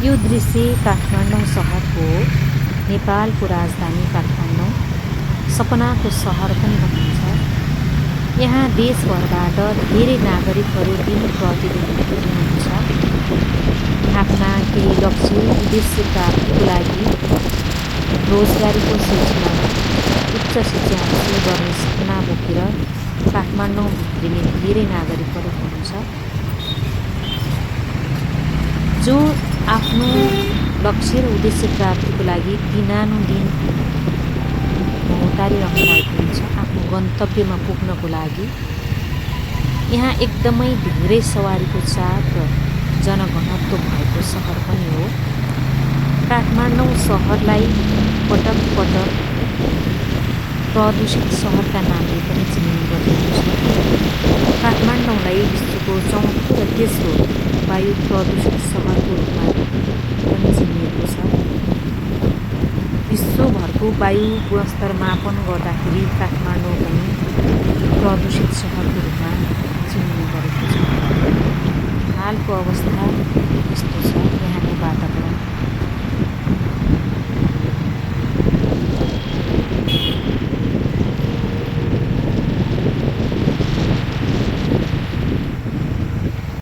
यो दृश्य काठमाडौँ सहरको हो। नेपालको राजधानी काठमाडौँ सपनाको सहर पनि भनिन्छ। यहाँ देशभरबाट धेरै नागरिकहरू दिन प्रतिदिन हिँड्नुहुन्छ। आफ्ना केही लक्ष्य उद्देश्य प्राप्तिको लागि रोजगारीको सिलसिलामा उच्च शिक्षा हासिल गर्ने सपना बोकेर काठमाडौँ भित्रिने धेरै नागरिकहरू हुनुहुन्छ, जो आफ्नो लक्ष्य र उद्देश्य प्राप्तिको लागि दिनानुदिन भौतारिरहनुभएको हुन्छ। आफ्नो गन्तव्यमा पुग्नको लागि यहाँ एकदमै धेरै सवारीको चाप र जनघनत्व भएको सहर पनि हो। काठमाडौँ सहरलाई पटक पटक प्रदूषित सहरका नामले पनि चिनिने गरिन्छ। काठमाडौँलाई विश्वको चौथो र तेस्रो वायु प्रदूषित सहरको रूपमा पनि चिनिएको छ। विश्वभरको वायु गुणस्तर मापन गर्दाखेरि काठमाडौँ पनि प्रदूषित सहरको रूपमा चिनिने गरेको छ। हालको अवस्था यस्तो छ। यहाँको वातावरण